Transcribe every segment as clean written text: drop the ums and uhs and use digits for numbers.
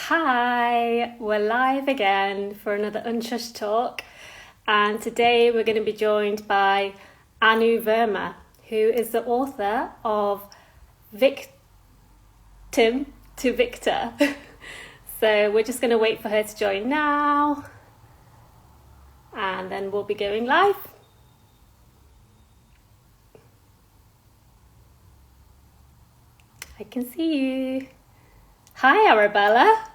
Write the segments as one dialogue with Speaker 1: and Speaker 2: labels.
Speaker 1: Hi, we're live again for another Unshushed talk, and today we're going to be joined by Anu Verma, who is the author of Victim to Victor. So we're just going to wait for her to join now, and then we'll be going live. I can see you. Hi, Arabella.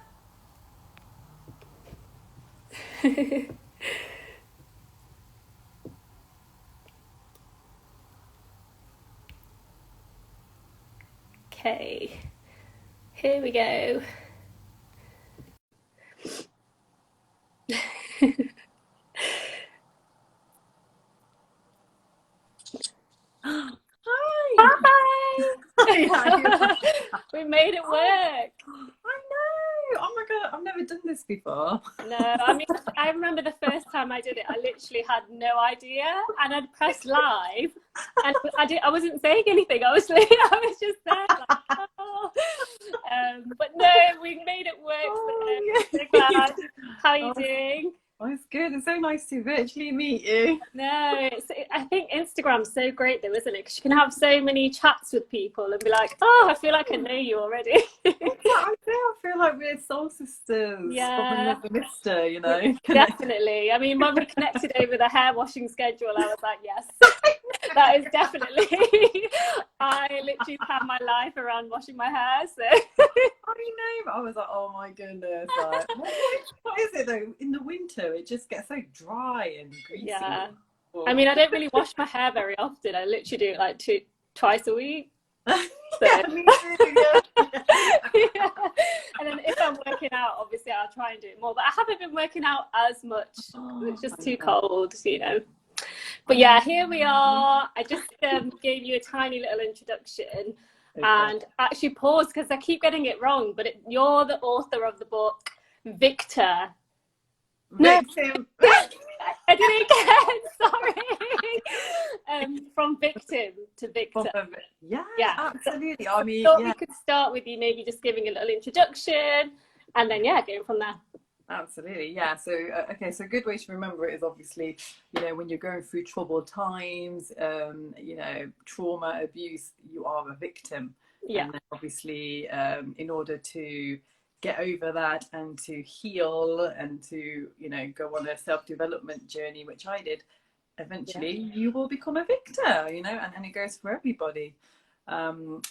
Speaker 1: Okay, here we go.
Speaker 2: Hi.
Speaker 1: Hi!
Speaker 2: Hi.
Speaker 1: We made it work.
Speaker 2: I know. Oh my God, I've never done this before.
Speaker 1: No, I mean, I remember the first time I did it, I literally had no idea, and I'd pressed live, and I wasn't saying anything. I was just there, like, oh. But no, we made it work.
Speaker 2: Oh,
Speaker 1: So
Speaker 2: yeah.
Speaker 1: glad. How are you
Speaker 2: Oh,
Speaker 1: doing?
Speaker 2: it's good. It's so nice to virtually meet you.
Speaker 1: No, I think Instagram's so great though, isn't it? Because you can have so many chats with people and be like, oh, I feel like I know you already.
Speaker 2: I feel like we're soul sisters from
Speaker 1: Yeah.
Speaker 2: another mister, connected.
Speaker 1: Definitely. I mean, when we connected over the hair washing schedule, I was like, yes, that is definitely. I literally have my life around washing my hair. So,
Speaker 2: I know, but I was like, oh my goodness. Like, what is it though? In the winter, it just gets so dry and greasy.
Speaker 1: yeah. I mean, I don't really wash my hair very often. I literally do it like twice a week. So,
Speaker 2: Yeah, me too. Yeah.
Speaker 1: yeah. And then if I'm working out, obviously I'll try and do it more. But I haven't been working out as much.
Speaker 2: Oh,
Speaker 1: It's just
Speaker 2: I
Speaker 1: too
Speaker 2: know.
Speaker 1: cold. But
Speaker 2: I
Speaker 1: yeah,
Speaker 2: know.
Speaker 1: here we are. I just gave you a tiny little introduction
Speaker 2: Okay.
Speaker 1: and actually pause because I keep getting it wrong. But you're the author of the book Victor. No,
Speaker 2: Victim.
Speaker 1: I did it again. Sorry. From victim to Victor.
Speaker 2: Yes,
Speaker 1: Yeah. So
Speaker 2: absolutely.
Speaker 1: I
Speaker 2: I mean,
Speaker 1: thought we
Speaker 2: yeah,
Speaker 1: could start with you maybe just giving a little introduction and then, yeah, going from there.
Speaker 2: absolutely. Yeah. So, okay. So, a good way to remember it is obviously, when you're going through troubled times, trauma, abuse, you are a victim.
Speaker 1: Yeah.
Speaker 2: And then obviously, in order to get over that and to heal and to, go on a self-development journey, which I did,
Speaker 1: Yeah.
Speaker 2: eventually you will become a victor, and it goes for everybody. And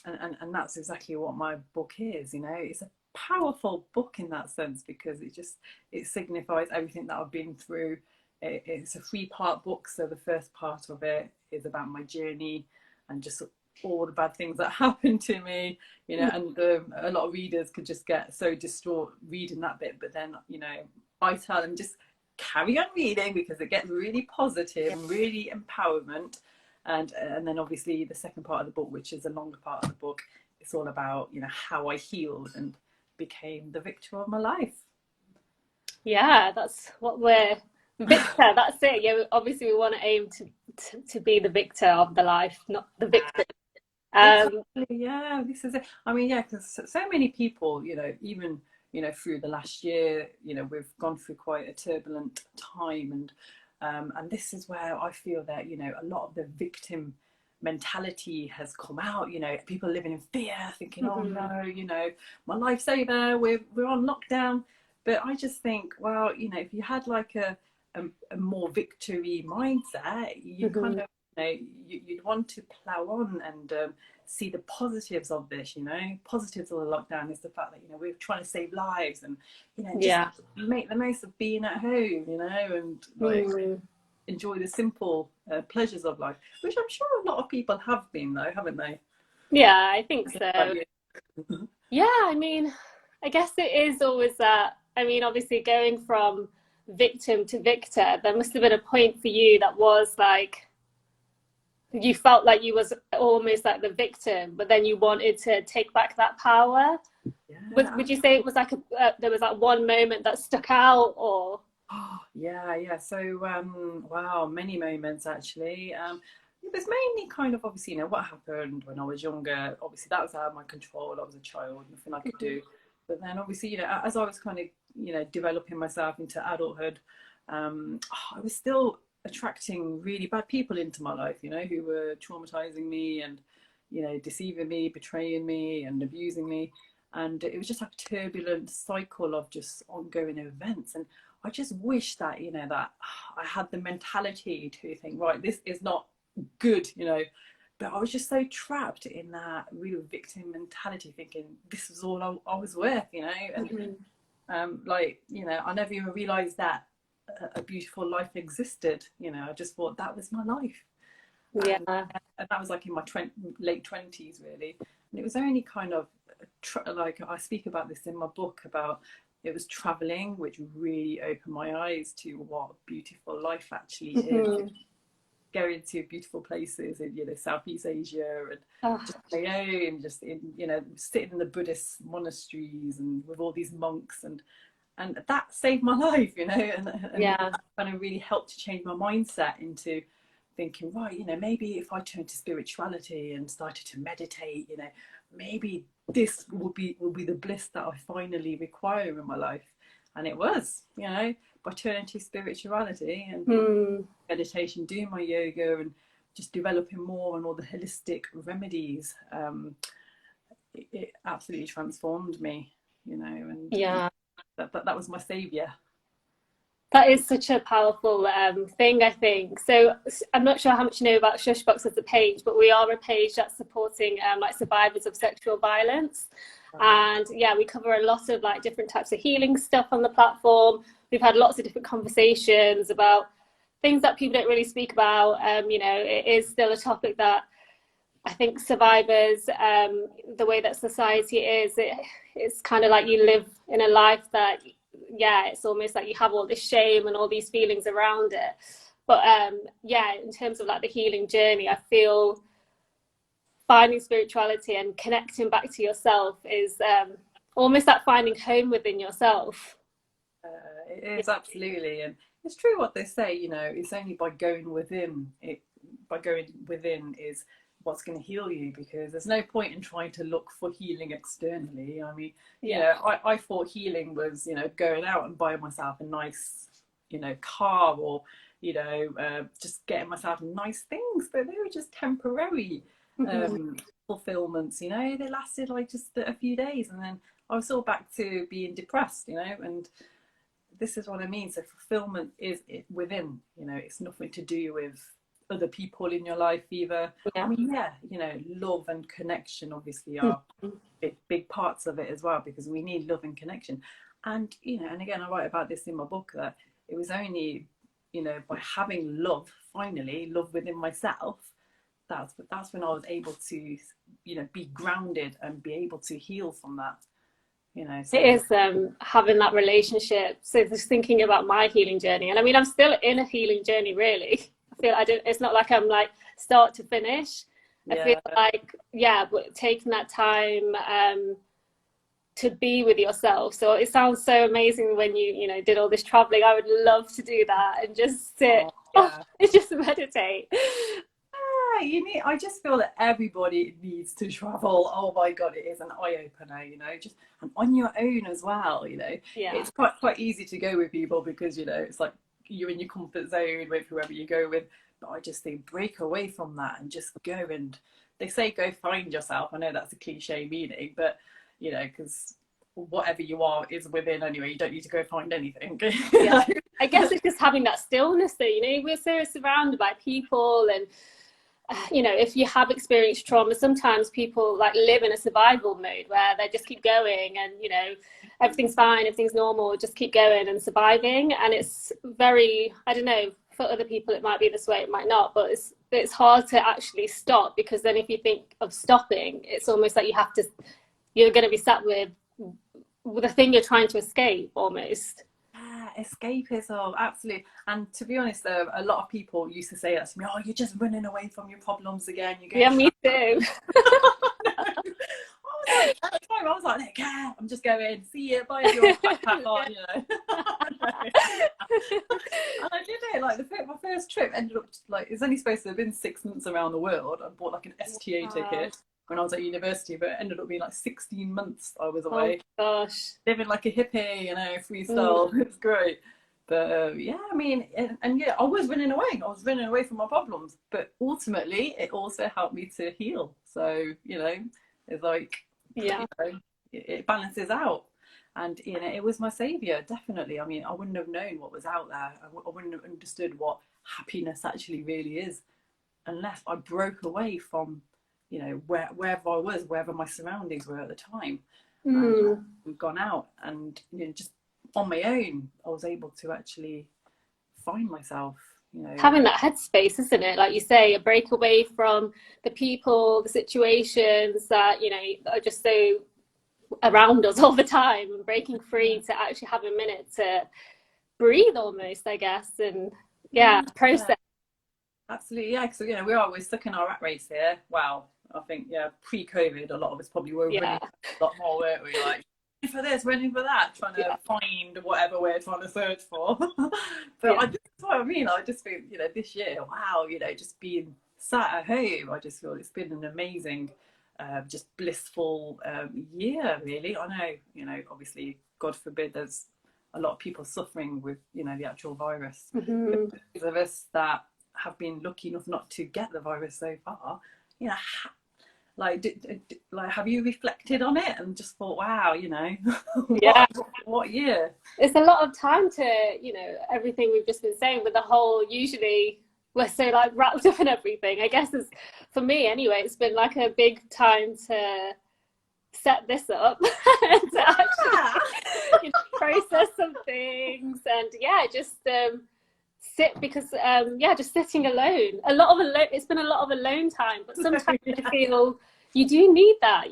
Speaker 2: that's exactly what my book is. It's a powerful book in that sense because it signifies everything that I've been through. It's a 3-part book, so the first part of it is about my journey and just all the bad things that happened to me, and a lot of readers could just get so distraught reading that bit, but then I tell them just carry on reading because it gets really positive
Speaker 1: Yeah.
Speaker 2: and really empowerment. And then obviously the second part of the book, which is a longer part of the book, it's all about how I healed and became the victor of my life.
Speaker 1: Yeah, that's what we're victor. That's it. Yeah, obviously we want to aim to be the victor of the life, not the victim. Um,
Speaker 2: Exactly. Yeah, this is it. I mean, yeah, because so many people, even through the last year, we've gone through quite a turbulent time, and this is where I feel that a lot of the victim mentality has come out. People living in fear, thinking, "Oh
Speaker 1: mhm.
Speaker 2: no, my life's over. We're on lockdown." But I just think, well, if you had like a more victory mindset, you kind
Speaker 1: Mhm.
Speaker 2: of you'd want to plow on and see the positives of this. Positives of the lockdown is the fact that we're trying to save lives and just
Speaker 1: Yeah.
Speaker 2: make the most of being at home, and like
Speaker 1: Mm.
Speaker 2: enjoy the simple pleasures of life, which I'm sure a lot of people have been, though, haven't they?
Speaker 1: Yeah, I think
Speaker 2: Just like
Speaker 1: so.
Speaker 2: you.
Speaker 1: Yeah, I mean, I guess it is always that. I mean, obviously, going from victim to victor, there must have been a point for you that was like you felt like you was almost like the victim, but then you wanted to take back that power.
Speaker 2: Yeah.
Speaker 1: Would you say it was like there was like one moment that stuck out, or
Speaker 2: Yeah. So, wow, many moments actually. It was mainly kind of obviously, what happened when I was younger. Obviously, that was out of my control. I was a child, nothing I could do. But then obviously, as I was kind of, developing myself into adulthood, I was still attracting really bad people into my life, who were traumatizing me and, deceiving me, betraying me and abusing me. And it was just like a turbulent cycle of just ongoing events. And I just wish that, that I had the mentality to think, right, this is not good, but I was just so trapped in that real victim mentality, thinking this was all I was worth, and I never even realized that a beautiful life existed. I just thought that was my life.
Speaker 1: Yeah.
Speaker 2: And that was like in my late 20s, really. And it was only kind of like, I speak about this in my book, about it was traveling which really opened my eyes to what beautiful life actually is. Going to beautiful places in Southeast Asia, and just my own, just in sitting in the Buddhist monasteries and with all these monks, and that saved my life, and that kind of really helped to change my mindset into thinking, right, maybe if I turned to spirituality and started to meditate, maybe this will be the bliss that I finally require in my life. And it was, by turning to spirituality and meditation, doing my yoga and just developing more and all the holistic remedies, it absolutely transformed me, and that was my savior.
Speaker 1: That is such a powerful thing, I think. So I'm not sure how much you know about Shushbox as a page, but we are a page that's supporting like survivors of sexual violence. And we cover a lot of like different types of healing stuff on the platform. We've had lots of different conversations about things that people don't really speak about. It is still a topic that I think survivors, the way that society is, it's kind of like you live in a life that, it's almost like you have all this shame and all these feelings around it. But in terms of like the healing journey, I feel finding spirituality and connecting back to yourself is almost like finding home within yourself.
Speaker 2: It is, absolutely. And it's true what they say, it's only by going within is what's going to heal you, because there's no point in trying to look for healing externally. I mean, I thought healing was, going out and buying myself a nice, car, or, just getting myself nice things, but they were just temporary fulfillments, they lasted like just a few days, and then I was all back to being depressed, and this is what I mean. So fulfillment is within, it's nothing to do with other people in your life either. I mean, love and connection obviously are big parts of it as well, because we need love and connection. And and again, I write about this in my book, that it was only by having love within myself, that's when I was able to be grounded and be able to heal from that. So.
Speaker 1: It is having that relationship. So just thinking about my healing journey, and I mean, I'm still in a healing journey, really. It's not like I'm like start to finish. I feel like but taking that time to be with yourself. So it sounds so amazing when you did all this traveling. I would love to do that and just sit and just meditate.
Speaker 2: I just feel that everybody needs to travel. Oh my god, it is an eye-opener, just, and on your own as well. It's quite easy to go with people, because it's like you're in your comfort zone with whoever you go with. But I just think break away from that and just go. And they say go find yourself. I know that's a cliche meaning, but because whatever you are is within anyway. You don't need to go find anything.
Speaker 1: I guess it's just having that stillness though. We're so surrounded by people, and if you have experienced trauma, sometimes people like live in a survival mode where they just keep going, and everything's fine, everything's normal, just keep going and surviving. And it's very, I don't know, for other people it might be this way, it might not, but it's hard to actually stop, because then if you think of stopping, it's almost like you're going to be sat with the thing you're trying to escape almost.
Speaker 2: Escapism, absolutely. And to be honest though, a lot of people used to say that to me, oh, you're just running away from your problems again,
Speaker 1: me too.
Speaker 2: I was like, no, I'm just going, see you, bye, your backpack on, And I did it, like my first trip ended up like, it's only supposed to have been 6 months around the world. I bought like an STA ticket. when I was at university, but it ended up being like 16 months I was away.
Speaker 1: Oh gosh.
Speaker 2: Living like a hippie, freestyle. It's great. But yeah, I mean, and yeah, I was running away. I was running away from my problems. But ultimately, it also helped me to heal. So, it's like,
Speaker 1: Yeah.
Speaker 2: it balances out. And, it was my savior, definitely. I mean, I wouldn't have known what was out there. I wouldn't have understood what happiness actually really is unless I broke away from, wherever I was, wherever my surroundings were at the time. And we've gone out and, just on my own, I was able to actually find myself,
Speaker 1: Having that headspace, isn't it? Like you say, a break away from the people, the situations that, are just so around us all the time, and breaking free to actually have a minute to breathe almost, I guess, and process.
Speaker 2: Absolutely, yeah, because we're always stuck in our rat race here. Wow, I think pre-COVID, a lot of us probably were running a lot more, weren't we? Like for this, running for that, trying to find whatever we're trying to search for. But that's what I mean. I just feel, this year, wow, just being sat at home, I just feel it's been an amazing, just blissful year, really. I know, obviously, God forbid, there's a lot of people suffering with, the actual virus.
Speaker 1: Mm-hmm.
Speaker 2: Those of us that have been lucky enough not to get the virus so far, have you reflected on it and just thought, wow, what year?
Speaker 1: It's a lot of time to, everything we've just been saying, with the whole, usually we're so like wrapped up in everything. I guess for me anyway, it's been like a big time to set this up and to actually process some things and just sit, because just sitting alone, it's been a lot of alone time, but sometimes I feel you do need that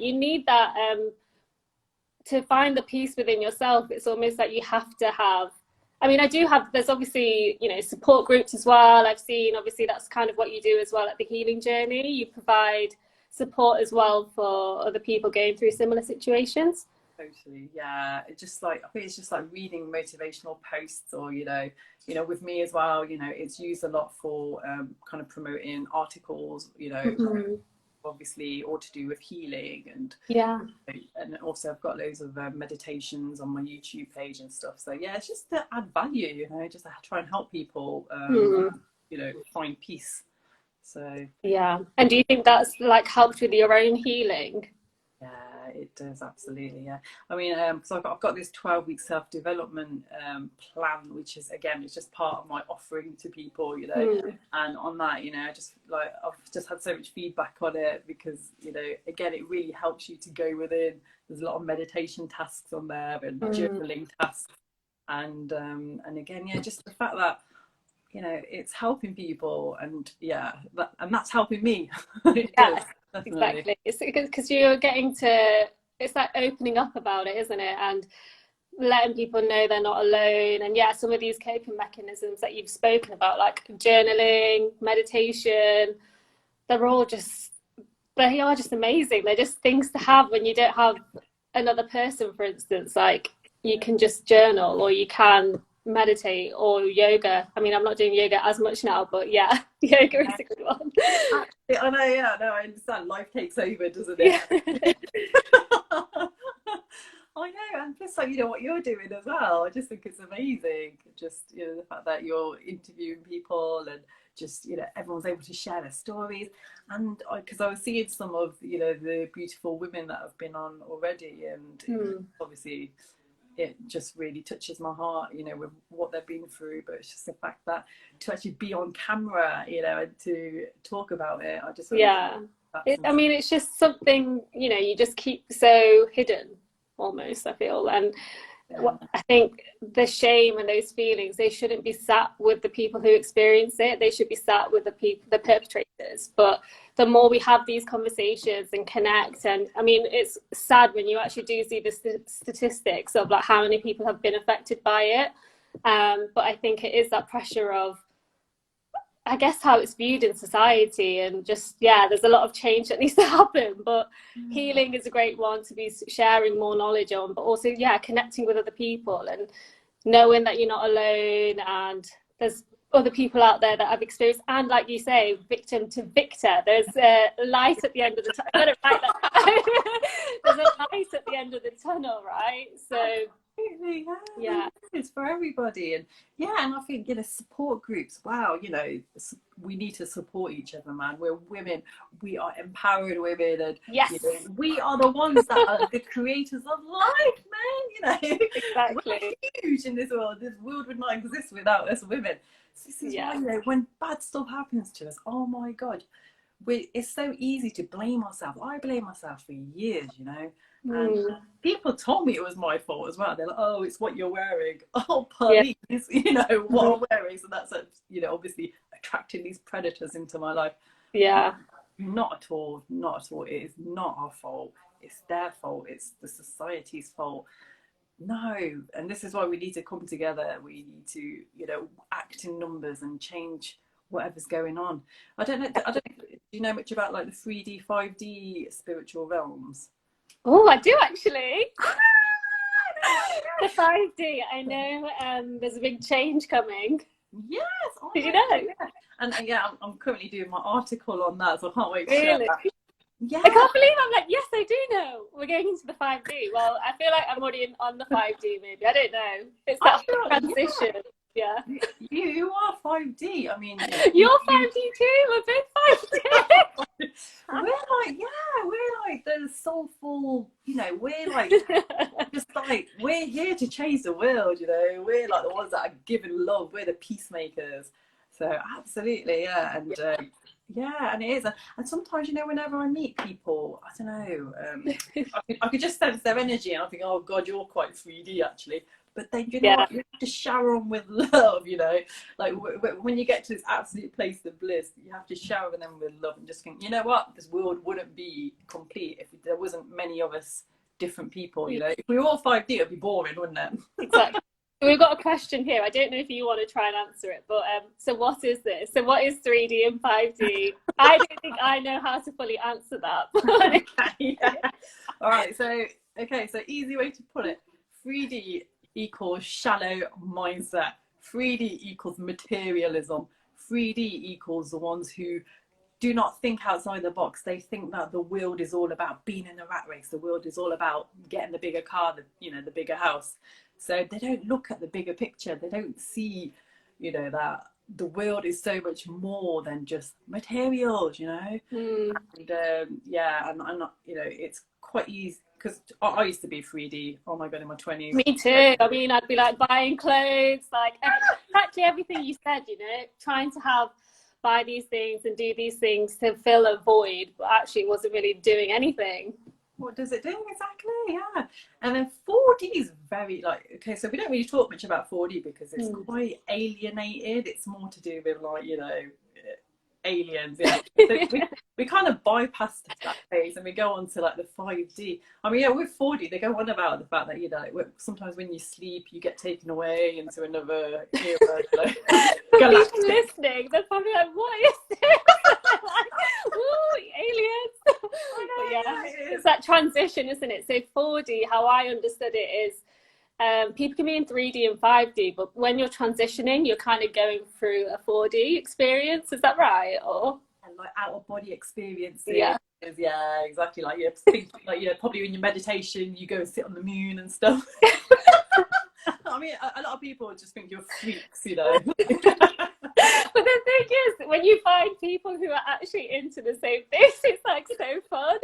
Speaker 1: to find the peace within yourself. It's almost like you have to have, there's obviously support groups as well. I've seen, obviously that's kind of what you do as well at the healing journey. You provide support as well for other people going through similar situations.
Speaker 2: Totally, yeah. It's just like, I think it's just like reading motivational posts, or with me as well, it's used a lot for kind of promoting articles, obviously, or to do with healing, and and also I've got loads of meditations on my YouTube page and stuff. So yeah, it's just to add value, just to try and help people find peace. So
Speaker 1: and do you think that's like helped with your own healing?
Speaker 2: Yeah, it does, absolutely. Yeah, I mean, so I've got this 12-week self-development plan, which is, again, it's just part of my offering to people, and on that, I just I've just had so much feedback on it, because again, it really helps you to go within. There's a lot of meditation tasks on there, and journaling tasks, and again, just the fact that it's helping people, and that's helping me.
Speaker 1: Yes. Exactly. It's because you're getting to, it's like opening up about it, isn't it? And letting people know they're not alone. And some of these coping mechanisms that you've spoken about, like journaling, meditation, they are just amazing. They're just things to have when you don't have another person, for instance. Like, you can just journal, or you can meditate, or yoga. I mean, I'm not doing yoga as much now, but yoga is a good one.
Speaker 2: I know, I understand. Life takes over, doesn't it? I know, and plus, what you're doing as well, I just think it's amazing. Just the fact that you're interviewing people, and just everyone's able to share their stories, and because I was seeing some of the beautiful women that have been on already, and obviously it just really touches my heart, with what they've been through. But it's just the fact that to actually be on camera, and to talk about it, I just
Speaker 1: it's just something you just keep so hidden, almost, I feel. And I think the shame and those feelings, they shouldn't be sat with the people who experience it. They should be sat with the perpetrators. But the more we have these conversations and connect, and it's sad when you actually do see the statistics of like how many people have been affected by it. But I think it is that pressure of, I guess, how it's viewed in society, and just there's a lot of change that needs to happen. But healing is a great one to be sharing more knowledge on, but also connecting with other people and knowing that you're not alone, and there's other people out there that have experienced, and like you say, victim to victor. There's a light at the end of the tunnel. I got it right that. There's a light at the end of the tunnel, right? So
Speaker 2: Absolutely,
Speaker 1: yeah,
Speaker 2: it's for everybody. And and I think, support groups, wow, we need to support each other, man. We're women, we are empowered women, and
Speaker 1: yes,
Speaker 2: we are the ones that are the creators of life, man.
Speaker 1: exactly.
Speaker 2: We're huge in this world. This world would not exist without us women. So this is why, when bad stuff happens to us, oh my god, it's so easy to blame ourselves. I blame myself for years, and people told me it was my fault as well. They're like, oh, it's what you're wearing. Oh, police, what I'm wearing. So that's, obviously attracting these predators into my life.
Speaker 1: Yeah.
Speaker 2: Not at all. Not at all. It is not our fault. It's their fault. It's the society's fault. No. And this is why we need to come together. We need to, act in numbers and change whatever's going on. I don't know. Do you know much about like the 3D, 5D spiritual realms?
Speaker 1: Oh, I do actually. The 5D. I know there's a big change coming.
Speaker 2: Yes.
Speaker 1: Did you know?
Speaker 2: Yeah. And I'm currently doing my article on that, so I can't wait to
Speaker 1: Really?
Speaker 2: share that. Yeah.
Speaker 1: I can't believe I'm like, yes, I do know. We're going into the 5D. Well, I feel like I'm already on the 5D maybe. I don't know. It's that transition. Yeah.
Speaker 2: You are 5D. I mean,
Speaker 1: you're 5D too. We're both 5D.
Speaker 2: we're like the soulful, we're like just like, we're here to change the world, we're like the ones that are giving love, we're the peacemakers. So absolutely, and and it is, and sometimes, whenever I meet people, I don't know, I could just sense their energy, and I think, oh god, you're quite 3D actually. But then, you know what, you have to shower them with love, like when you get to this absolute place of bliss, you have to shower them with love and just think, you know what, this world wouldn't be complete if there wasn't many of us different people, If we were all 5D, it'd be boring, wouldn't it?
Speaker 1: Exactly. We've got a question here. I don't know if you want to try and answer it, but so what is this? So what is 3D and 5D? I don't think I know how to fully answer that.
Speaker 2: All right, so easy way to put it, 3D equals shallow mindset, 3D equals materialism, 3D equals the ones who do not think outside the box. They think that the world is all about being in a rat race. The world is all about getting the bigger car, the bigger house. So they don't look at the bigger picture. They don't see, that the world is so much more than just materials, And and I'm not, it's quite easy, because I used to be 3D. Oh my god, in my 20s.
Speaker 1: Me too. I mean, I'd be like buying clothes, like actually everything you said, trying to buy these things and do these things to fill a void, but actually wasn't really doing anything.
Speaker 2: What does it do? Exactly, yeah. And then 4D is very so we don't really talk much about 4D because it's quite alienated. It's more to do with aliens. Yeah. So we kind of bypass that phase and we go on to the 5D. I mean, with 4D, they go on about the fact that sometimes when you sleep, you get taken away into another era.
Speaker 1: Galactic. Listening, they're probably like, "What is this?" Ooh, aliens. But yeah, it's that transition, isn't it? So 4D, how I understood it is, people can be in 3D and 5D, but when you're transitioning, you're kind of going through a 4D experience. Is that right? Or
Speaker 2: out of body experiences.
Speaker 1: Yeah,
Speaker 2: exactly. Probably in your meditation, you go and sit on the moon and stuff. I mean, a lot of people just think you're freaks,
Speaker 1: But the thing is, when you find people who are actually into the same things, it's so fun.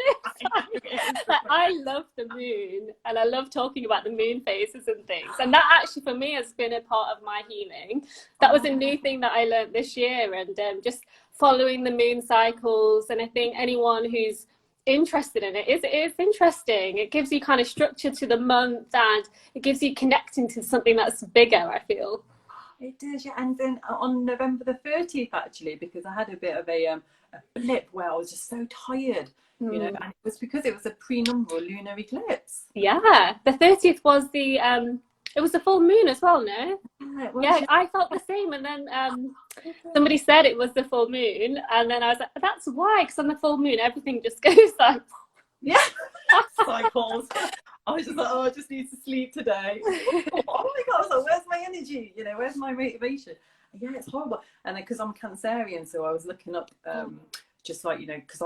Speaker 1: I love the moon, and I love talking about the moon phases and things. And that actually, for me, has been a part of my healing. That was a new thing that I learned this year, and just following the moon cycles. And I think anyone who's interested in it is interesting. It gives you kind of structure to the month, and it gives you connecting to something that's bigger, I feel.
Speaker 2: It does, yeah. And then on November the 30th, actually, because I had a bit of a blip where I was just so tired, and it was because it was a prenumbral lunar eclipse.
Speaker 1: Yeah, the 30th was it was the full moon as well, no? Yeah, I felt the same, and then somebody said it was the full moon, and then I was like, that's why, because on the full moon everything just goes like
Speaker 2: cycles. I was just like, oh, I just need to sleep today. Oh my God, I was like, where's my energy? You know, where's my motivation? Yeah, it's horrible. And then because I'm Cancerian, so I was looking up just like, you know, because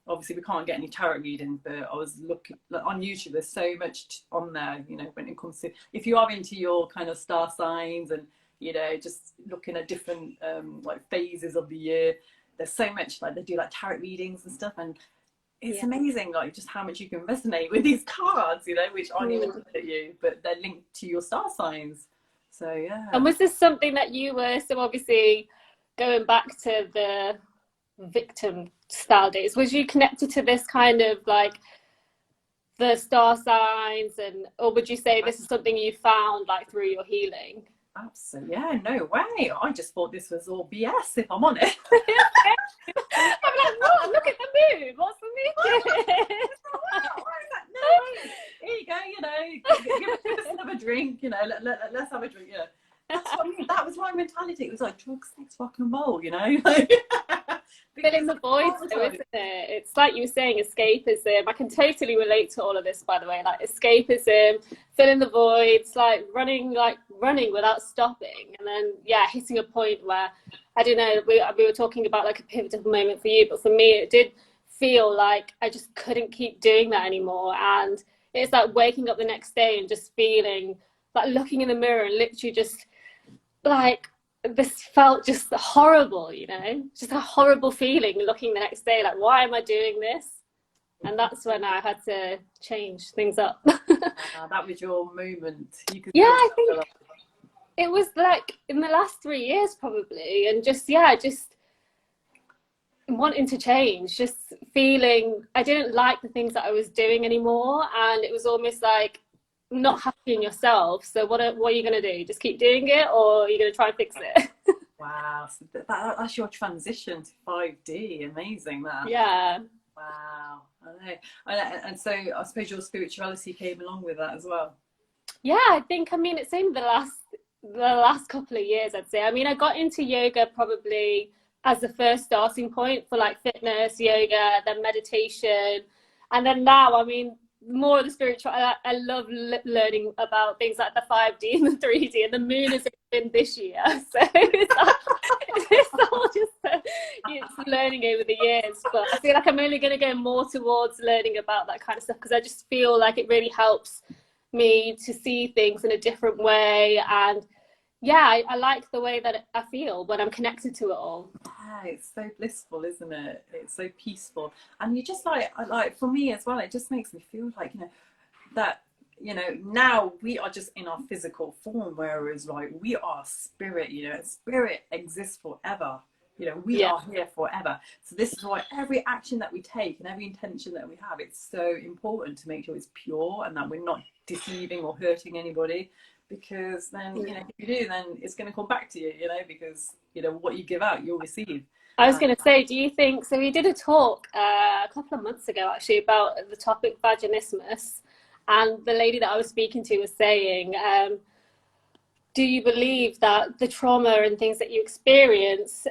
Speaker 2: obviously we can't get any tarot reading, but I was looking like, on YouTube. There's so much on there, you know, when it comes to, if you are into your kind of star signs and, you know, just looking at different like phases of the year, there's so much, like they do like tarot readings and stuff, and it's amazing, like just how much you can resonate with these cards, you know, which aren't even linked at you, but they're linked to your star signs. So yeah.
Speaker 1: And was this something that you were, so obviously going back to the victim style days, was you connected to this kind of like the star signs, and or would you say this is something you found like through your healing?
Speaker 2: Absolutely, yeah, no way. I just thought this was all BS, if I'm honest.
Speaker 1: I'm like, what? Look at the moon. What's the moon doing?
Speaker 2: Why is that? No way. Here you go, you know, give us another drink, you know, let's have a drink, you know. That's what I mean. That was my mentality. It was like drugs, sex, rock and roll, you know.
Speaker 1: Filling the voids, though, isn't it? It's like you were saying, escapism. I can totally relate to all of this, by the way. Like escapism, filling the voids, like running without stopping, and then hitting a point where I don't know. We were talking about like a pivotal moment for you, but for me, it did feel like I just couldn't keep doing that anymore. And it's like waking up the next day and just feeling like looking in the mirror and literally just like this felt just horrible, you know, just a horrible feeling looking the next day like, why am I doing this? And that's when I had to change things up.
Speaker 2: That was your moment. You could
Speaker 1: I think it was like in the last 3 years probably, and just wanting to change, just feeling I didn't like the things that I was doing anymore, and it was almost like not happy in yourself. So what are you going to do? Just keep doing it, or are you going to try and fix it?
Speaker 2: Wow, so that's your transition to 5D. Amazing, that.
Speaker 1: Yeah.
Speaker 2: Wow. I know. And so I suppose your spirituality came along with that as well.
Speaker 1: Yeah, I think, I mean, it's in the last couple of years, I'd say. I mean, I got into yoga probably as the first starting point for like fitness, yoga, then meditation. And then now, I mean, more of the spiritual, I love learning about things like the 5D and the 3D, and the moon has been this year. So it's all just it's learning over the years. But I feel like I'm only going to go more towards learning about that kind of stuff, because I just feel like it really helps me to see things in a different way. And I like the way that I feel when I'm connected to it all.
Speaker 2: Yeah, it's so blissful, isn't it? It's so peaceful. And you just like for me as well, it just makes me feel like, you know, that, you know, now we are just in our physical form, whereas like we are spirit, you know, spirit exists forever. You know, we are here forever. So this is why every action that we take and every intention that we have, it's so important to make sure it's pure and that we're not deceiving or hurting anybody. Because then, you know, if you do, then it's going to come back to you, you know, because, you know, what you give out, you'll receive.
Speaker 1: I was going to say, do you think, so we did a talk a couple of months ago, actually, about the topic vaginismus. And the lady that I was speaking to was saying, do you believe that the trauma and things that you experience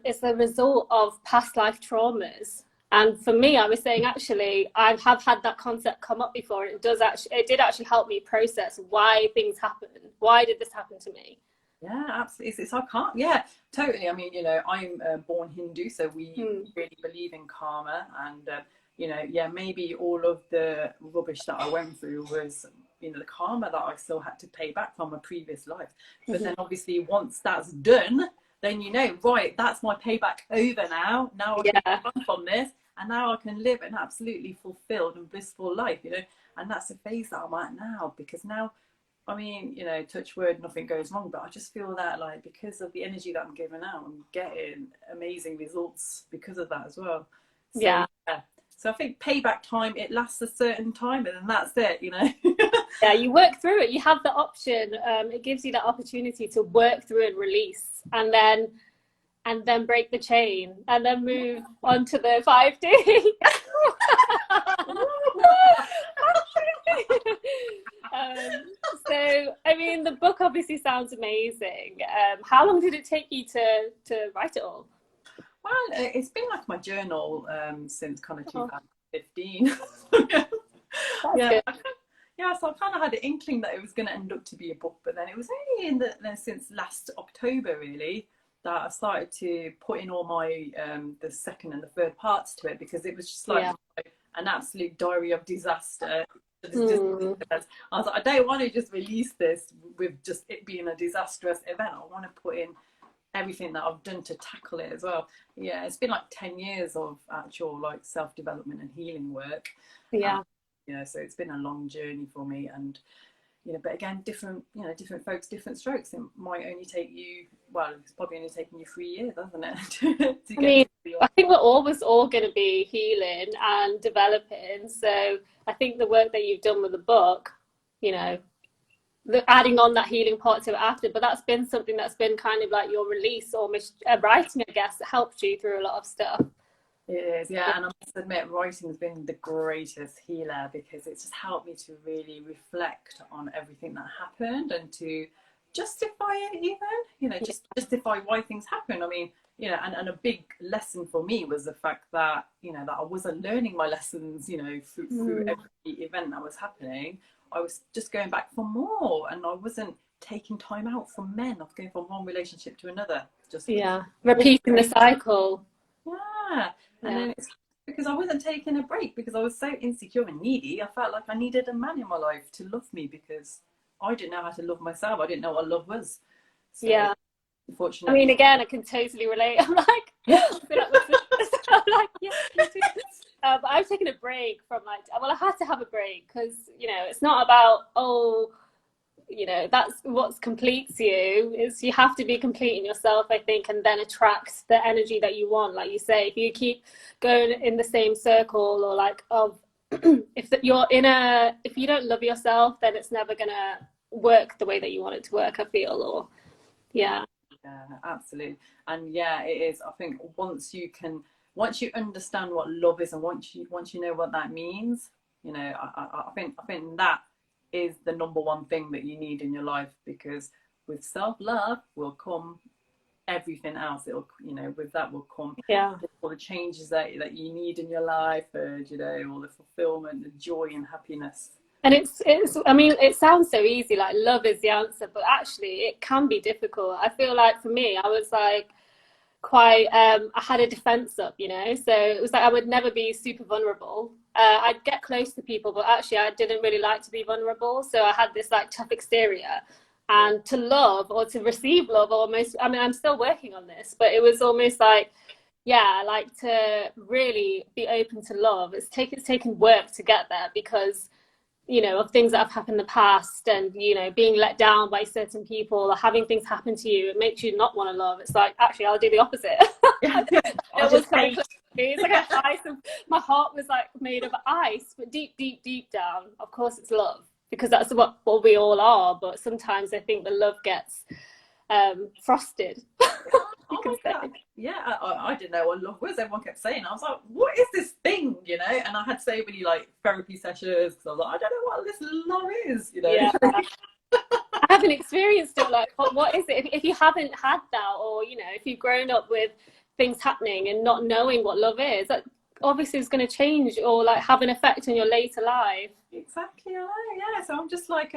Speaker 1: is the result of past life traumas? And for me, I was saying, actually, I have had that concept come up before, and it did actually help me process why things happen. Why did this happen to me?
Speaker 2: Yeah, absolutely. I can't. Yeah, totally. I mean, you know, I'm born Hindu, so we really believe in karma, and you know, maybe all of the rubbish that I went through was, you know, the karma that I still had to pay back from a previous life. But then, obviously, once that's done, then you know, right, that's my payback over now. Now I can run from this, and now I can live an absolutely fulfilled and blissful life, you know. And that's the phase that I'm at now, because now, I mean, you know, touch wood, nothing goes wrong, but I just feel that, like, because of the energy that I'm giving out, I'm getting amazing results because of that as well. So, so I think payback time, it lasts a certain time, and then that's it, you know.
Speaker 1: Yeah, you work through it. You have the option. It gives you that opportunity to work through and release, and then break the chain, and then move on to the 5D. So, I mean, the book obviously sounds amazing. How long did it take you to write it all?
Speaker 2: Well, it's been like my journal since kind of 2015.
Speaker 1: Good.
Speaker 2: yeah, so I kind of had an inkling that it was going to end up to be a book, but then it was only since last October really that I started to put in all my the second and the third parts to it, because it was just like an absolute diary of disaster. I was like, I don't want to just release this with just it being a disastrous event. I want to put in everything that I've done to tackle it as well. Yeah, it's been like 10 years of actual like self-development and healing work.
Speaker 1: Yeah.
Speaker 2: So it's been a long journey for me, and but again, different folks, different strokes. It might only take you, well, it's probably only taken you 3 years, hasn't it?
Speaker 1: I mean, I think we're always all going to be healing and developing. So I think the work that you've done with the book, adding on that healing part to it after, but that's been something that's been kind of like your release, almost writing, I guess, that helped you through a lot of stuff.
Speaker 2: It is, yeah, and I must admit, writing has been the greatest healer, because it's just helped me to really reflect on everything that happened and to justify it, even, just justify why things happen. I mean, and a big lesson for me was the fact that, that I wasn't learning my lessons, through every event that was happening. I was just going back for more, and I wasn't taking time out from men. I was going from one relationship to another. Just
Speaker 1: repeating the cycle.
Speaker 2: Yeah. And then it's because I wasn't taking a break, because I was so insecure and needy. I felt like I needed a man in my life to love me, because I didn't know how to love myself. I didn't know what love was. So, unfortunately,
Speaker 1: I mean, again, I can totally relate. I'm like, but I've taken a break from I had to have a break, because it's not about that's what completes you. Is you have to be complete in yourself, I think, and then attract the energy that you want. Like you say, if you keep going in the same circle, or if you don't love yourself, then it's never gonna work the way that you want it to work, I feel. Yeah,
Speaker 2: absolutely. And it is, I think, once you understand what love is, and once you know what that means, I think that is the number one thing that you need in your life, because with self-love will come everything else. It'll, with that will come all the changes that you need in your life, and all the fulfillment, the joy and happiness.
Speaker 1: And it's I mean, it sounds so easy, like love is the answer, but actually it can be difficult. I feel like for me, I was like quite I had a defense up, so it was like I would never be super vulnerable. I'd get close to people, but actually I didn't really like to be vulnerable, so I had this like tough exterior. And to love, or to receive love, almost, I mean, I'm still working on this, but it was almost like to really be open to love, it's taken work to get there, because of things that have happened in the past, and being let down by certain people, or having things happen to you, it makes you not want to love. It's like, actually, I'll do the opposite. It's like ice, and my heart was like made of ice, but deep down, of course, it's love, because that's what we all are. But sometimes I think the love gets frosted.
Speaker 2: I didn't know what love was. Everyone kept saying, I was like, what is this thing, and I had so many like therapy sessions, because I was like, I don't know what this love is,
Speaker 1: I haven't experienced it. Like, what is it? If you haven't had that, or if you've grown up with things happening and not knowing what love is, that obviously is going to change, or like have an effect on your later life.
Speaker 2: Exactly. So I'm just like,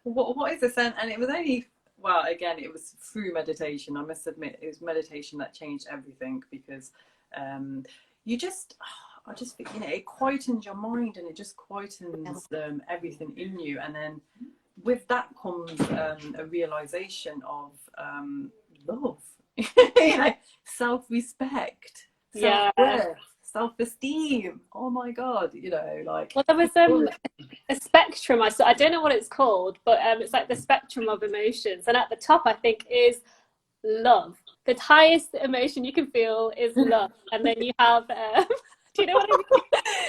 Speaker 2: what is this? And it was only, well, again, it was through meditation. I must admit, it was meditation that changed everything, because you just, I just think, it quietens your mind, and it just quietens everything in you. And then with that comes a realization of love, self-respect, self-worth, self-esteem. Oh my God, like.
Speaker 1: Well, there was a spectrum. I don't know what it's called, but it's like the spectrum of emotions, and at the top, I think, is love. The highest emotion you can feel is love, and then you have do you know what I mean?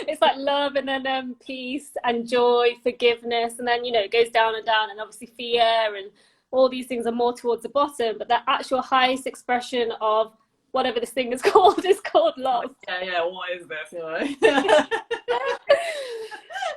Speaker 1: It's like love, and then peace and joy, forgiveness, and then it goes down and down, and obviously fear, and all these things are more towards the bottom. But the actual highest expression of whatever this thing is called love.
Speaker 2: What is this?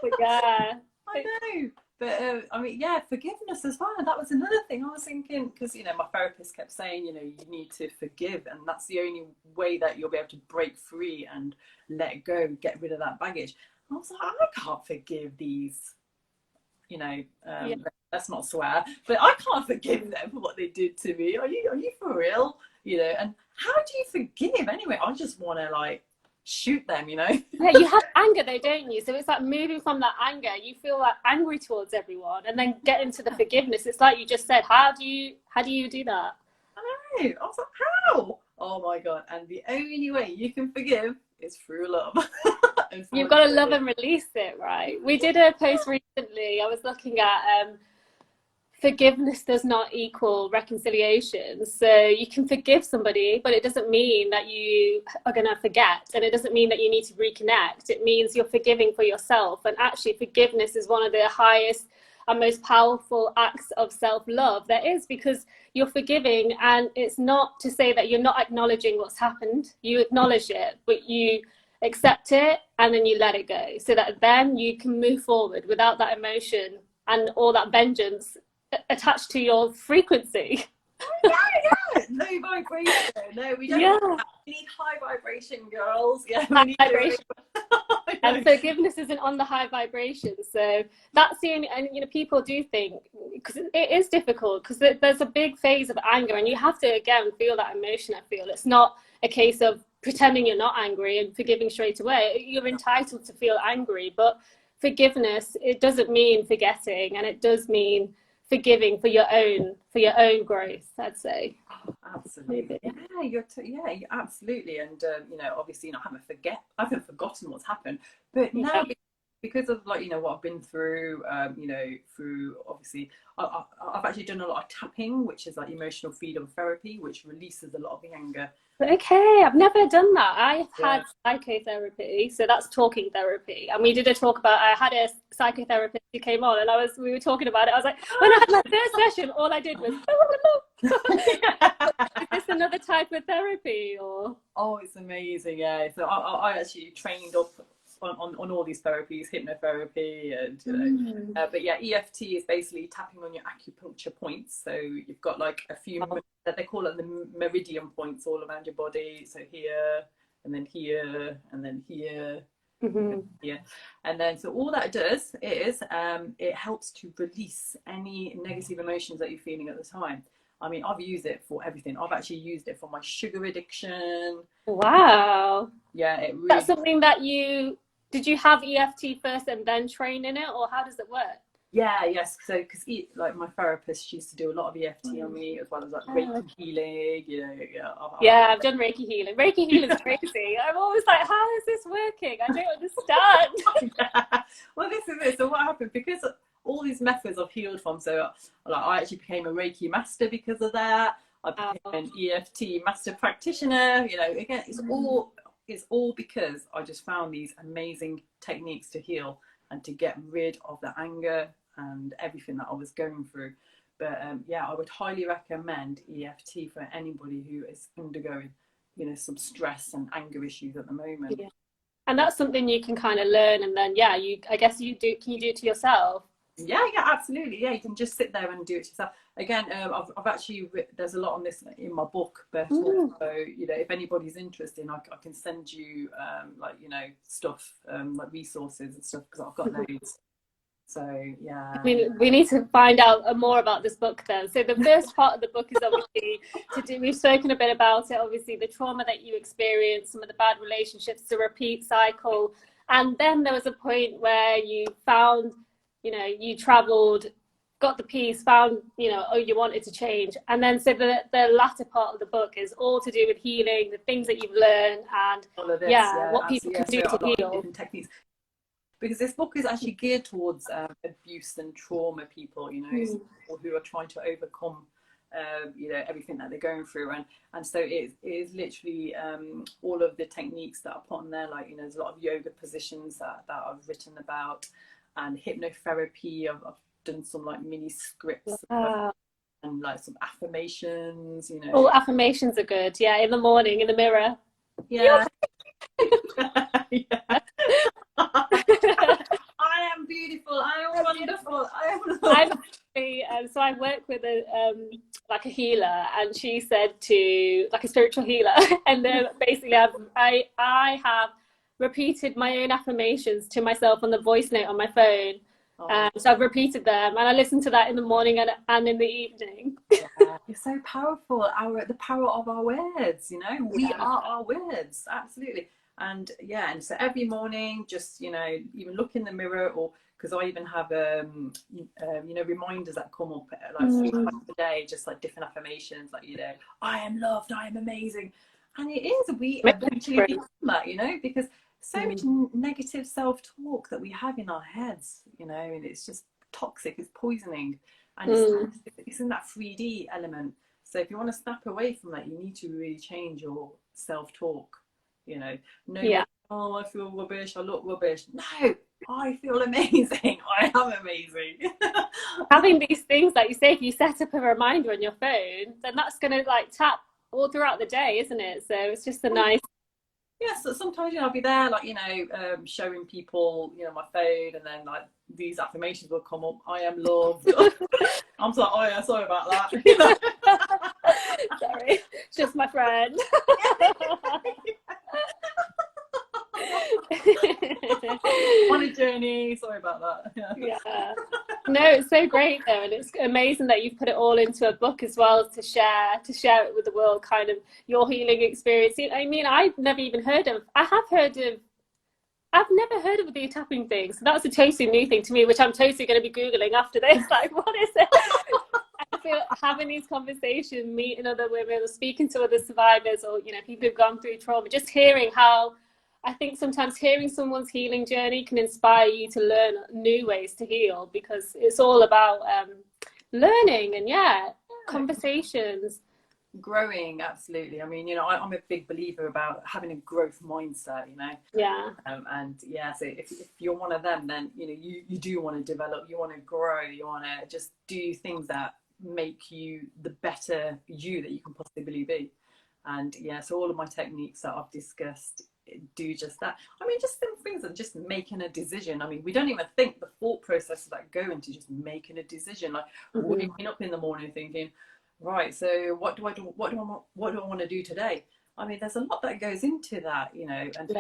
Speaker 1: But
Speaker 2: I know. But I mean, forgiveness as well. And that was another thing I was thinking, because my therapist kept saying, you need to forgive, and that's the only way that you'll be able to break free and let go, get rid of that baggage. And I was like, I can't forgive these you know,
Speaker 1: Yeah.
Speaker 2: let's not swear, but I can't forgive them for what they did to me. Are you for real? You know, and how do you forgive anyway? I just want to like shoot them, you know.
Speaker 1: Yeah, you have anger though, don't you? So it's like moving from that anger, you feel like angry towards everyone, and then get into the forgiveness. It's like you just said, how do you do that?
Speaker 2: I know. I was like, how? Oh my god! And the only way you can forgive is through love.
Speaker 1: You've got to love and release it, right? We did a post recently. I was looking at forgiveness does not equal reconciliation. So you can forgive somebody, but it doesn't mean that you are going to forget. And it doesn't mean that you need to reconnect. It means you're forgiving for yourself. And actually, forgiveness is one of the highest and most powerful acts of self-love there is, because you're forgiving. And it's not to say that you're not acknowledging what's happened. You acknowledge it, but you accept it and then you let it go, so that then you can move forward without that emotion and all that vengeance attached to your frequency.
Speaker 2: Yeah. No vibration. No, we don't.
Speaker 1: Yeah.
Speaker 2: We need high vibration, girls. Yeah,
Speaker 1: High
Speaker 2: we need
Speaker 1: vibration. And forgiveness isn't on the high vibration. So that's the only, and you know, people do think, because it is difficult, because there's a big phase of anger, and you have to again feel that emotion. I feel it's not a case of pretending you're not angry and forgiving straight away. You're entitled to feel angry, but forgiveness, it doesn't mean forgetting, and it does mean forgiving for your own growth, I'd say.
Speaker 2: Absolutely. Yeah, yeah, absolutely. And you know, obviously, you know, I haven't forgotten what's happened, but now because of like, you know, what I've been through, you know, through obviously, I've actually done a lot of tapping, which is like emotional freedom therapy, which releases a lot of the anger.
Speaker 1: Okay, I've never done that. I've had psychotherapy, so that's talking therapy. And we did a talk about, I had a psychotherapist who came on, and we were talking about it. I was like, when I had my first session, all I did was, is this another type of therapy or?
Speaker 2: Oh, it's amazing, yeah. So I actually trained up on all these therapies, hypnotherapy, and you know, but yeah, EFT is basically tapping on your acupuncture points. So you've got like a few that they call it the meridian points all around your body. So here, and then here, and then here. Yeah, and then so all that does is it helps to release any negative emotions that you're feeling at the time. I mean, I've used it for everything. I've actually used it for my sugar addiction.
Speaker 1: Wow.
Speaker 2: Yeah, it really.
Speaker 1: That's something that did you have EFT first and then train in it, or how does it work?
Speaker 2: Yeah, yes. So, because like my therapist, she used to do a lot of EFT on me, as well as like Reiki healing. You know,
Speaker 1: yeah, I've done Reiki healing. Reiki healing is crazy. I'm always like, how is this working? I don't understand.
Speaker 2: Yeah. Well, this is it. So what happened, because all these methods I've healed from. So, like, I actually became a Reiki master because of that. I became an EFT master practitioner. You know, again, it's all because I just found these amazing techniques to heal and to get rid of the anger and everything that I was going through. But yeah, I would highly recommend EFT for anybody who is undergoing, you know, some stress and anger issues at the moment.
Speaker 1: Yeah. And that's something you can kind of learn, and then I guess can you do it to yourself?
Speaker 2: Yeah, absolutely. Yeah, you can just sit there and do it yourself. Again, I've actually there's a lot on this in my book, but so you know, if anybody's interested, I can send you like, you know, stuff, like resources and stuff, because I've got loads. So yeah,
Speaker 1: we need to find out more about this book then. So the first part of the book is obviously we've spoken a bit about it, obviously the trauma that you experienced, some of the bad relationships, the repeat cycle, and then there was a point where you found, you know, you traveled, got the peace, found, you know, you wanted to change. And then so the latter part of the book is all to do with healing, the things that you've learned, and
Speaker 2: all of this,
Speaker 1: what people can do to heal.
Speaker 2: Different techniques. Because this book is actually geared towards abuse and trauma people, you know, people who are trying to overcome, you know, everything that they're going through. And so it is literally all of the techniques that are put on there, like, you know, there's a lot of yoga positions that I've written about, and hypnotherapy. I've done some like mini scripts and like some affirmations, you know.
Speaker 1: Oh, affirmations are good. Yeah, in the morning, in the mirror.
Speaker 2: Yeah. Yeah. I am beautiful. I am wonderful.
Speaker 1: So I work with like a healer, and she said to, like, a spiritual healer, and then basically I have repeated my own affirmations to myself on the voice note on my phone So I've repeated them, and I listen to that in the morning and in the evening.
Speaker 2: Yeah, it's so powerful. The power of our words, you know, we are our words, absolutely. And yeah, and so every morning, just, you know, even look in the mirror, or because I even have you know, reminders that come up like 3 times a day, just like different affirmations, like, you know, I am loved, I am amazing. And it is, we eventually become that, you know, because so much negative self-talk that we have in our heads, you know, and it's just toxic, it's poisoning, and it's in that 3D element. So if you want to snap away from that, you need to really change your self-talk, you know. No, oh, I feel rubbish, I look rubbish. No, I feel amazing, I am amazing.
Speaker 1: Having these things, like you say, if you set up a reminder on your phone, then that's going to like tap all throughout the day, isn't it? So it's just a nice.
Speaker 2: Yes, so sometimes, you know, I'll be there, like, you know, showing people, you know, my phone, and then like these affirmations will come up. I am loved. I'm like, oh yeah, sorry about that. You know?
Speaker 1: Sorry, it's just my friend.
Speaker 2: On a journey. Sorry about that.
Speaker 1: Yeah. No, it's so great though, and it's amazing that you've put it all into a book as well to share it with the world, kind of your healing experience. I mean, I've never even heard of. I've never heard of the tapping thing, so that's a totally new thing to me, which I'm totally going to be googling after this. Like, what is it? I feel having these conversations, meeting other women, or speaking to other survivors, or, you know, people who've gone through trauma, just hearing how. I think sometimes hearing someone's healing journey can inspire you to learn new ways to heal, because it's all about learning and conversations.
Speaker 2: Growing, absolutely. I mean, you know, I'm a big believer about having a growth mindset, you know. And yeah, so if you're one of them, then, you know, you do want to develop, you want to grow, you want to just do things that make you the better you that you can possibly be. And yeah, so all of my techniques that I've discussed do just that. I mean, just some things are just making a decision. I mean, we don't even think the thought processes that go into just making a decision, like waking up in the morning thinking, right, so what do I want to do today? I mean, there's a lot that goes into that, you know. And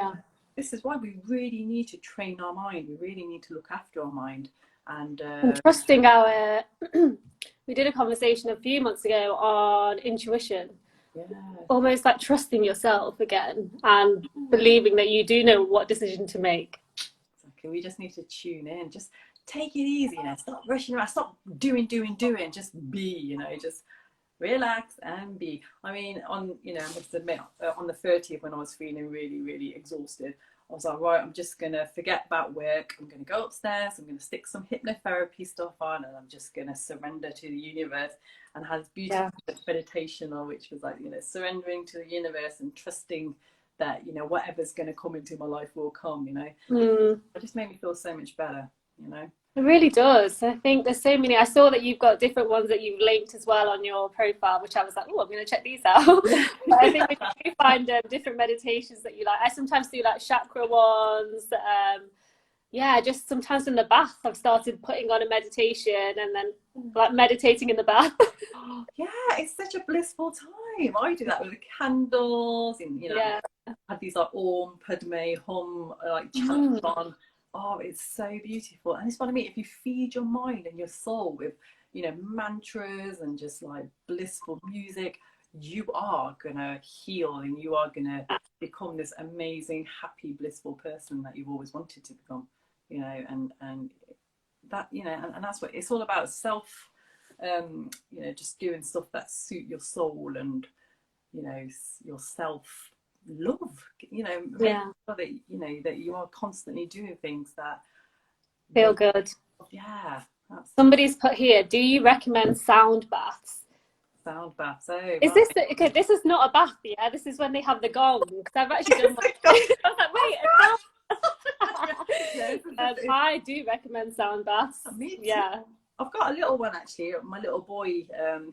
Speaker 2: this is why we really need to train our mind. We really need to look after our mind, and
Speaker 1: trusting our we did a conversation a few months ago on intuition. Almost like trusting yourself again and believing that you do know what decision to make.
Speaker 2: Exactly. We just need to tune in, just take it easy, you know, stop rushing around, stop doing, just be, you know, just relax and be. I mean, you know, I must admit, on the 30th, when I was feeling really, really exhausted, I was like, right, I'm just going to forget about work. I'm going to go upstairs. I'm going to stick some hypnotherapy stuff on, and I'm just going to surrender to the universe. And had this beautiful meditation on, which was like, you know, surrendering to the universe and trusting that, you know, whatever's going to come into my life will come, you know. It just made me feel so much better, you know.
Speaker 1: It really does. I think there's so many. I saw that you've got different ones that you've linked as well on your profile, which I was like, oh, I'm going to check these out. But I think if you find different meditations that you like, I sometimes do like chakra ones. Just sometimes in the bath, I've started putting on a meditation and then like meditating in the bath.
Speaker 2: Yeah, it's such a blissful time. I do that with the candles, and, you know, I have these like Om, Padme, Hum, like chants on. Oh, it's so beautiful. And it's what I mean, if you feed your mind and your soul with, you know, mantras and just like blissful music, you are gonna heal, and you are gonna become this amazing, happy, blissful person that you've always wanted to become, you know. And that, you know, and that's what it's all about. Self, you know, just doing stuff that suit your soul, and, you know, your self love, you know, make sure that, you know, that you are constantly doing things that
Speaker 1: feel good.
Speaker 2: Somebody's
Speaker 1: put here, do you recommend sound baths?
Speaker 2: Sound baths. Oh,
Speaker 1: is this okay? This is not a bath, this is when they have the gong, because I've actually done I was like, wait, I do recommend sound baths.
Speaker 2: Me too. I've got a little one actually. My little boy,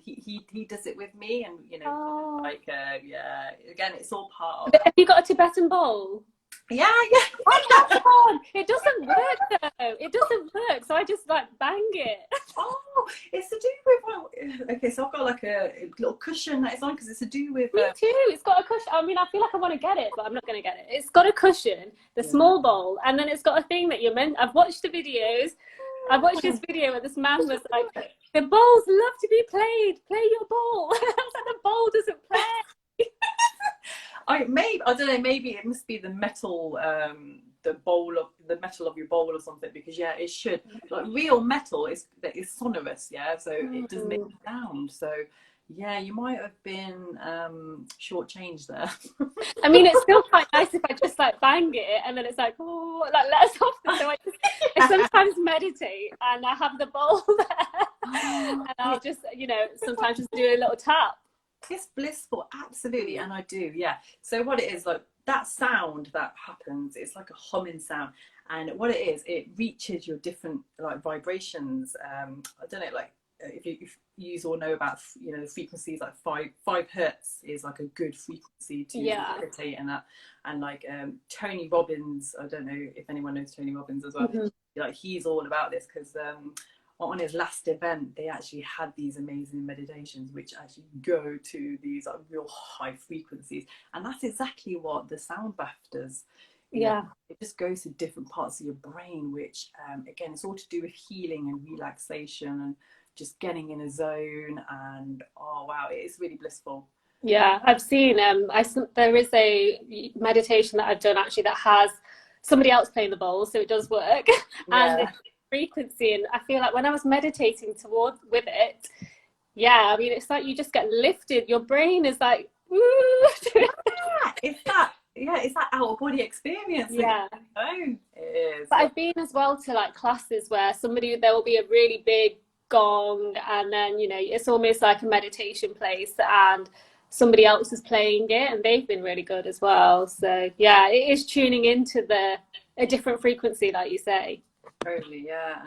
Speaker 2: he does it with me, and, you know, again, it's all part of.
Speaker 1: Have you got a Tibetan bowl?
Speaker 2: Yeah.
Speaker 1: Oh, that's fun. It doesn't work though. It doesn't work, so I just like bang it.
Speaker 2: Oh, it's to do with, okay, so I've got like a little cushion that is on, because it's to do with.
Speaker 1: Me too. It's got a cushion. I mean, I feel like I want to get it, but I'm not going to get it. It's got a cushion, the small bowl, and then it's got a thing that you're meant. I've watched the videos. I watched this video where this man was like, the bowls love to be played, play your bowl. I was like, the bowl doesn't play.
Speaker 2: I don't know, maybe it must be the metal, the metal of your bowl or something, because yeah, it should, like real metal is sonorous, yeah, so it does make a sound. So yeah, you might have been shortchanged there.
Speaker 1: I mean, it's still quite nice if I just like bang it and then it's like, oh, like let us off. So I sometimes meditate and I have the bowl there, and I'll just, you know, sometimes just do a little tap.
Speaker 2: It's blissful, absolutely, and I do, yeah. So what it is, like that sound that happens, it's like a humming sound, and what it is, it reaches your different like vibrations. I don't know, like if you all know about, you know, the frequencies, like 5 hertz is like a good frequency to meditate, and that, and like Tony Robbins, I don't know if anyone knows Tony Robbins as well. Like he's all about this, because on his last event they actually had these amazing meditations which actually go to these like real high frequencies, and that's exactly what the sound bath does. You know, it just goes to different parts of your brain, which again, it's all to do with healing and relaxation and just getting in a zone, and oh wow, it is really blissful.
Speaker 1: Yeah, I've seen there is a meditation that I've done actually that has somebody else playing the bowl, so it does work. And frequency, and I feel like when I was meditating with it, yeah, I mean, it's like you just get lifted, your brain is like, ooh.
Speaker 2: It's that out of body experience.
Speaker 1: Yeah,
Speaker 2: it is.
Speaker 1: but I've been as well to like classes where there will be a really big gong, and then, you know, it's almost like a meditation place and somebody else is playing it, and they've been really good as well. So yeah, it is tuning into a different frequency, like you say.
Speaker 2: Totally, yeah.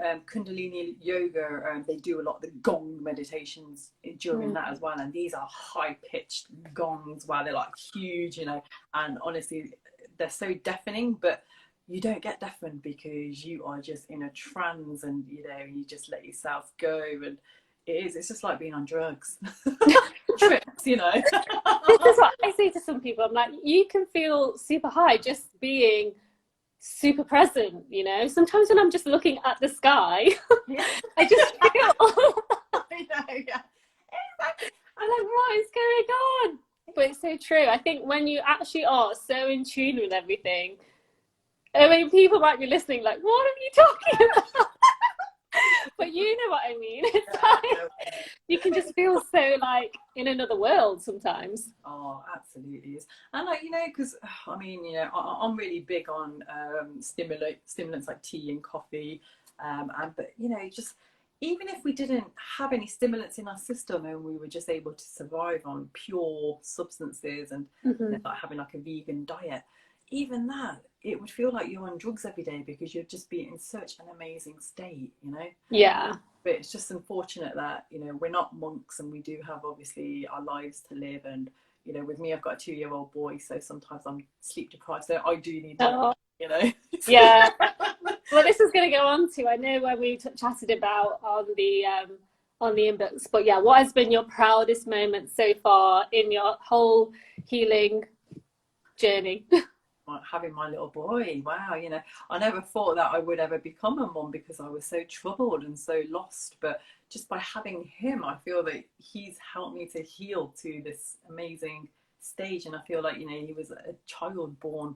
Speaker 2: And Kundalini yoga, they do a lot of the gong meditations during that as well, and these are high-pitched gongs where they're like huge, you know, and honestly they're so deafening, but you don't get deafened because you are just in a trance, and you know, you just let yourself go, and it's just like being on drugs. Trips, you know.
Speaker 1: This is what I say to some people. I'm like, you can feel super high just being super present, you know. Sometimes when I'm just looking at the sky, I just feel
Speaker 2: I know, yeah, exactly.
Speaker 1: I'm like, what is going on? But it's so true. I think when you actually are so in tune with everything, I mean, people might be listening like, what are you talking about? But you know what I mean. It's like you can just feel so like in another world sometimes.
Speaker 2: Oh, absolutely. And like, you know, because I mean, you know, I'm really big on stimulants like tea and coffee, but you know, just even if we didn't have any stimulants in our system and we were just able to survive on pure substances and you know, like having like a vegan diet, even that, it would feel like you're on drugs every day because you'd just be in such an amazing state, you know.
Speaker 1: Yeah,
Speaker 2: but it's just unfortunate that, you know, we're not monks and we do have obviously our lives to live, and you know, with me, I've got a 2-year-old boy, so sometimes I'm sleep deprived, so I do need to, you know.
Speaker 1: Yeah. Well, this is going to go on to, I know when we chatted about on the inbox, but yeah, what has been your proudest moment so far in your whole healing journey?
Speaker 2: Having my little boy, wow, you know, I never thought that I would ever become a mom because I was so troubled and so lost, but just by having him, I feel that he's helped me to heal to this amazing stage, and I feel like, you know, he was a child born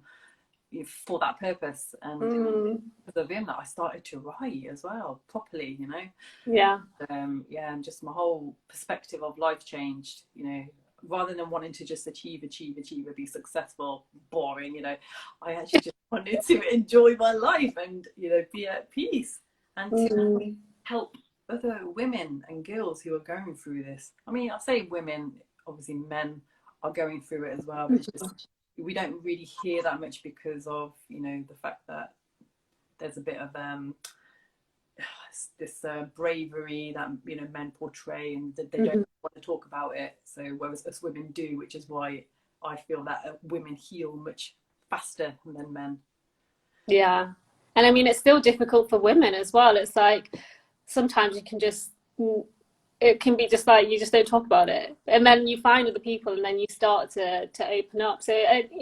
Speaker 2: for that purpose, and because of him that I started to write as well properly, you know.
Speaker 1: Yeah.
Speaker 2: And just my whole perspective of life changed, you know. Rather than wanting to just achieve and be successful, boring, you know, I actually just wanted to enjoy my life and, you know, be at peace, and to help other women and girls who are going through this. I mean, I say women, obviously men are going through it as well, but it's just, we don't really hear that much because of, you know, the fact that there's a bit of this bravery that, you know, men portray, and they don't want to talk about it, so whereas us women do, which is why I feel that women heal much faster than men. Yeah.
Speaker 1: And I mean, it's still difficult for women as well. It's like sometimes it can be just like you just don't talk about it, and then you find other people, and then you start to open up. So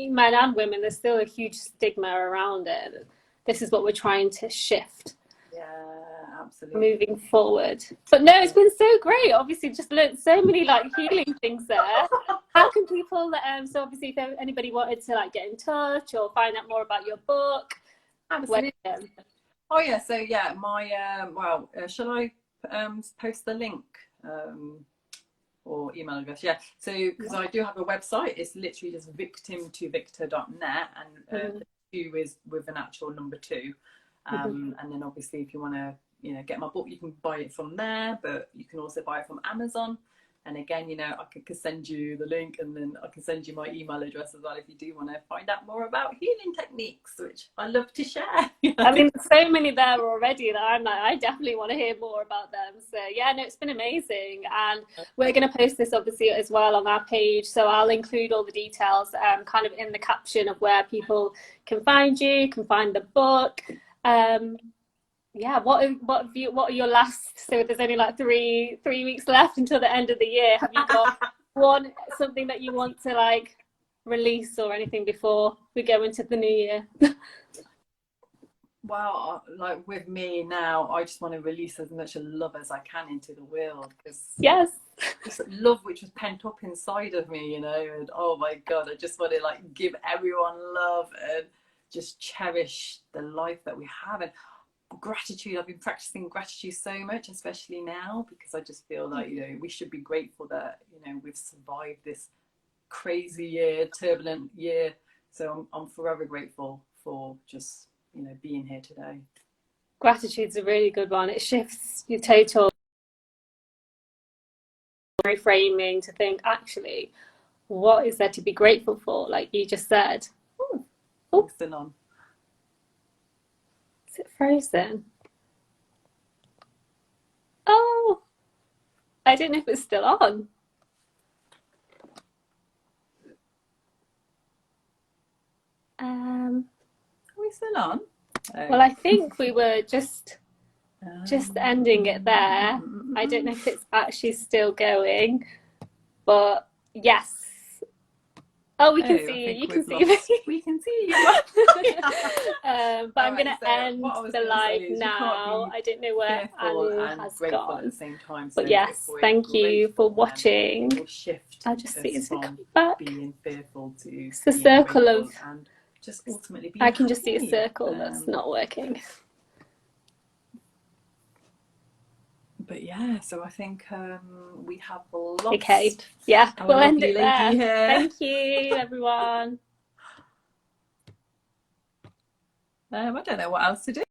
Speaker 1: men and women, there's still a huge stigma around it. This is what we're trying to shift.
Speaker 2: absolutely.
Speaker 1: moving forward. But no, it's been so great. Obviously, just learned so many like healing things there. How can people, so obviously if anybody wanted to like get in touch or find out more about your book?
Speaker 2: Absolutely. Oh yeah, so yeah, my shall I post the link or email address? Yeah, so because I do have a website, it's literally just victim2victor.net, and the 2 is with an actual number 2. And then obviously if you want to, you know, get my book, you can buy it from there, but you can also buy it from Amazon. And again, you know, I could send you the link, and then I can send you my email address as well if you do want to find out more about healing techniques, which I love to share. You know?
Speaker 1: I mean, there's so many there already that I'm like, I definitely want to hear more about them. So yeah, no, it's been amazing. And we're going to post this obviously as well on our page. So I'll include all the details kind of in the caption of where people can find you, can find the book. Yeah, what are your last, so there's only like three weeks left until the end of the year. Have you got something that you want to like release or anything before we go into the new year?
Speaker 2: Well, like with me now, I just want to release as much love as I can into the world, because
Speaker 1: yes,
Speaker 2: this love which was pent up inside of me, you know, and oh my God, I just want to like give everyone love and just cherish the life that we have. And gratitude, I've been practicing gratitude so much, especially now, because I just feel like, you know, we should be grateful that, you know, we've survived this crazy year, turbulent year. So I'm forever grateful for just, you know, being here today.
Speaker 1: Gratitude's a really good one. It shifts your total reframing to think, actually, what is there to be grateful for, like you just said.
Speaker 2: Oh, still on.
Speaker 1: Is it frozen? Oh, I didn't know if it's still on.
Speaker 2: Are we still on? Oh.
Speaker 1: Well, I think we were just ending it there. I don't know if it's actually still going, but yes. Oh, we can see you. You can see me.
Speaker 2: We can see you.
Speaker 1: But I'm going to end the live now. I don't know where Anu has gone.
Speaker 2: At the same time.
Speaker 1: But yes, thank you for watching. I'll just see is it coming back.
Speaker 2: Being fearful to
Speaker 1: it's the circle of,
Speaker 2: and just ultimately being
Speaker 1: I can just see a circle that's not working.
Speaker 2: But yeah, so I think we have lots.
Speaker 1: Okay, yeah, we'll end it there. Here. Thank you, everyone.
Speaker 2: I don't know what else to do.